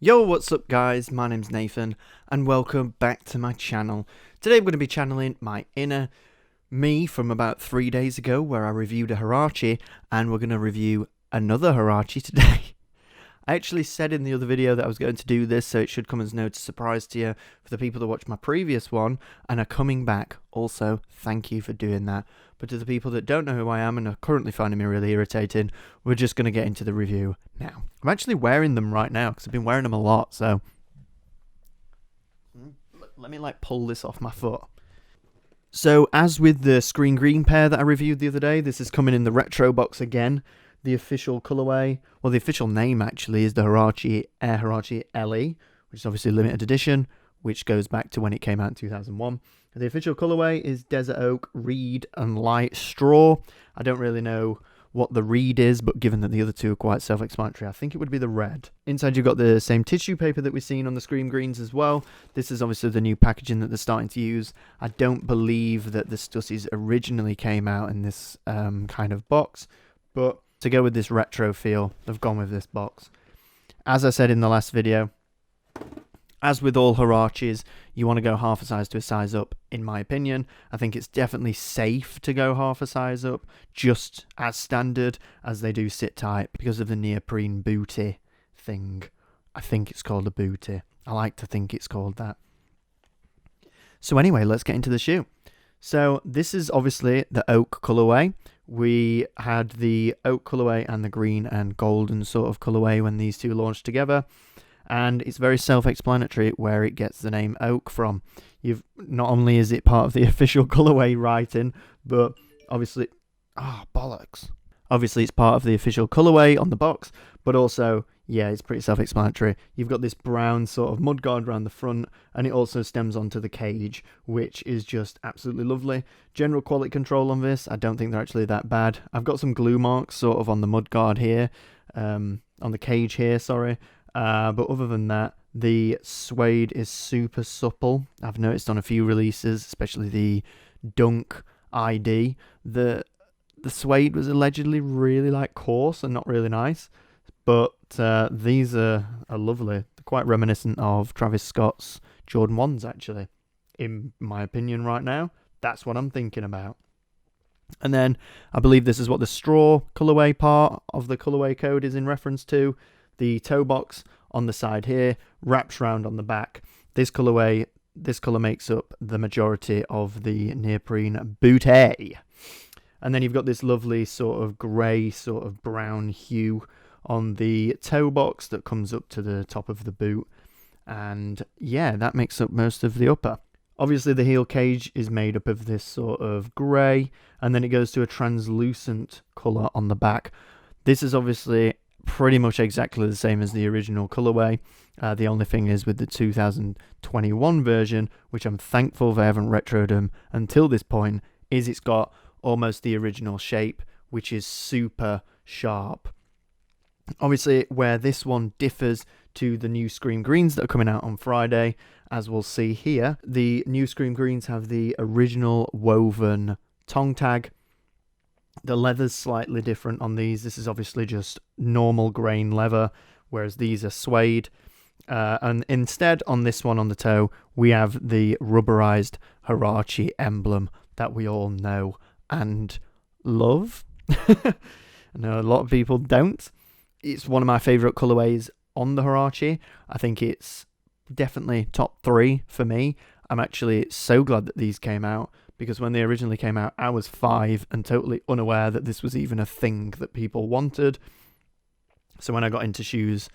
Yo, what's up guys, my name's Nathan and welcome back to my channel. Today I'm going to be channeling my inner me from about 3 days ago where I reviewed a Huarache, and we're going to review another Huarache today. I actually said in the other video that I was going to do this, so it should come as no surprise to you for the people that watched my previous one and are coming back. Also, thank you for doing that. But to the people that don't know who I am and are currently finding me really irritating, we're just going to get into the review now. I'm actually wearing them right now because I've been wearing them a lot, so let me pull this off my foot. So as with the screen green pair that I reviewed the other day, this is coming in the retro box again. The official colourway, well, the official name actually is the Huarache Air Huarache LE, which is obviously limited edition, which goes back to when it came out in 2001. The official colourway is Desert Oak, Reed and Light Straw. I don't really know what the Reed is, but given that the other two are quite self-explanatory, I think it would be the red. Inside you've got the same tissue paper that we've seen on the Scream Greens as well. This is obviously the new packaging that they're starting to use. I don't believe that the Stussies originally came out in this kind of box, but to go with this retro feel, they've gone with this box. As I said in the last video, as with all Huaraches, you want to go half a size to a size up, in my opinion. I think it's definitely safe to go half a size up, just as standard, as they do sit tight, because of the neoprene booty thing. I think it's called a booty. I like to think it's called that. So anyway, let's get into the shoe. So this is obviously the oak colourway. We had the oak colourway and the green and golden sort of colourway when these two launched together. And it's very self-explanatory where it gets the name oak from. Not only is it part of the official colourway writing, but obviously... bollocks. Obviously it's part of the official colourway on the box, but also, yeah, it's pretty self-explanatory. You've got this brown sort of mudguard around the front, and it also stems onto the cage, which is just absolutely lovely. General quality control on this, I don't think they're actually that bad. I've got some glue marks sort of on the mudguard here, on the cage here, sorry. But other than that, the suede is super supple. I've noticed on a few releases, especially the Dunk ID, the suede was allegedly really coarse and not really nice. But these are lovely. They're quite reminiscent of Travis Scott's Jordan 1s, actually. In my opinion right now, that's what I'm thinking about. And then I believe this is what the straw colourway part of the colourway code is in reference to. The toe box on the side here wraps round on the back. This colour makes up the majority of the neoprene booty. And then you've got this lovely sort of grey, sort of brown hue on the toe box that comes up to the top of the boot. And yeah, that makes up most of the upper. Obviously the heel cage is made up of this sort of grey, and then it goes to a translucent colour on the back. This is obviously pretty much exactly the same as the original colourway. The only thing is with the 2021 version, which I'm thankful they haven't retroed them until this point, is it's got almost the original shape, which is super sharp. Obviously, where this one differs to the new Scream Greens that are coming out on Friday, as we'll see here, the new Scream Greens have the original woven tongue tag. The leather's slightly different on these. This is obviously just normal grain leather, whereas these are suede. And instead, on this one on the toe, we have the rubberized Huarache emblem that we all know and love. I know a lot of people don't. It's one of my favourite colourways on the Huarache. I think it's definitely top 3 for me. I'm actually so glad that these came out, because when they originally came out, I was 5 and totally unaware that this was even a thing that people wanted. So when I got into shoes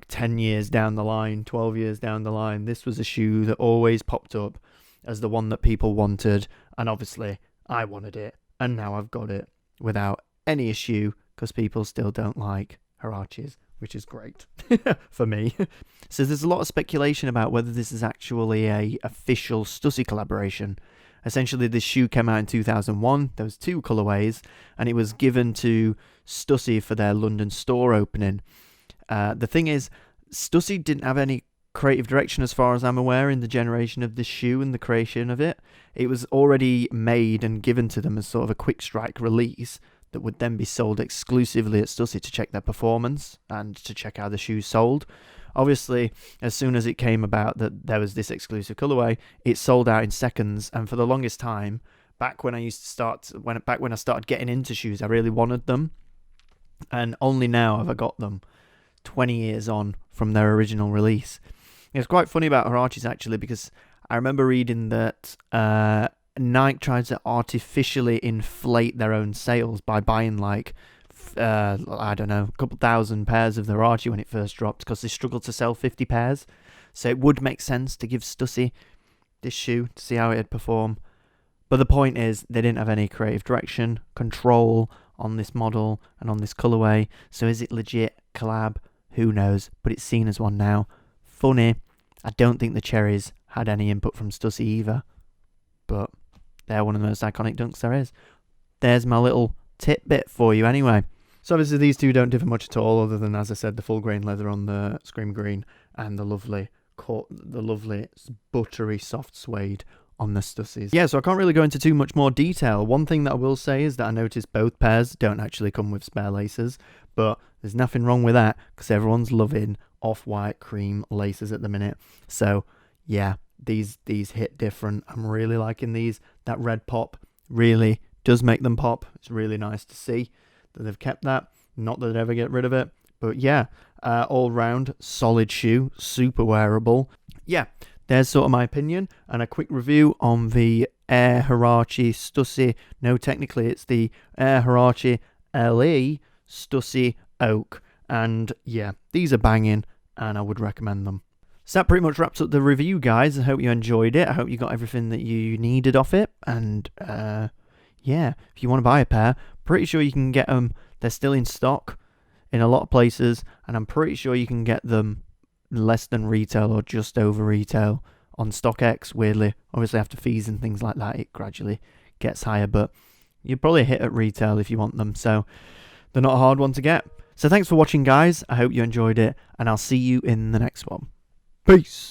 10 years down the line, 12 years down the line, this was a shoe that always popped up as the one that people wanted. And obviously I wanted it, and now I've got it without any issue, because people still don't like Huaraches, which is great for me. So there's a lot of speculation about whether this is actually a official Stussy collaboration. Essentially, this shoe came out in 2001. There was 2 colourways, and it was given to Stussy for their London store opening. The thing is, Stussy didn't have any creative direction as far as I'm aware in the generation of this shoe and the creation of it. It was already made and given to them as sort of a quick strike release that would then be sold exclusively at Stussy to check their performance and to check how the shoes sold. obviously, as soon as it came about that there was this exclusive colorway, it sold out in seconds. And for the longest time, back when I started getting into shoes, I really wanted them, and only now have I got them, 20 years on from their original release. It's quite funny about Huaraches actually, because I remember reading that Nike tried to artificially inflate their own sales by buying like I don't know, a couple thousand pairs of the Huarache when it first dropped, because they struggled to sell 50 pairs. So it would make sense to give Stussy this shoe to see how it'd perform. But the point is, they didn't have any creative direction, control on this model and on this colorway. So is it legit collab? Who knows? But it's seen as one now. Funny, I don't think the Cherries had any input from Stussy either. But they're one of the most iconic dunks there is. There's my little tidbit for you anyway. So obviously these two don't differ much at all, other than, as I said, the full grain leather on the Scream Green and the lovely buttery soft suede on the Stussies. Yeah, so I can't really go into too much more detail. One thing that I will say is that I noticed both pairs don't actually come with spare laces, but there's nothing wrong with that, because everyone's loving off-white cream laces at the minute. So yeah, these hit different. I'm really liking these. That red pop really does make them pop. It's really nice to see that they've kept that. Not that they'd ever get rid of it, but yeah, all round solid shoe, super wearable. Yeah, there's sort of my opinion and a quick review on the Air Huarache Stussy. No, technically it's the Air Huarache LE Stussy Oak. And yeah, these are banging and I would recommend them. So that pretty much wraps up the review, guys. I hope you enjoyed it. I hope you got everything that you needed off it. And yeah, if you want to buy a pair, pretty sure you can get them. They're still in stock in a lot of places, and I'm pretty sure you can get them less than retail or just over retail on StockX. Weirdly, obviously after fees and things like that, it gradually gets higher, but you'll probably hit at retail if you want them, so they're not a hard one to get. So thanks for watching, guys. I hope you enjoyed it, and I'll see you in the next one. Peace.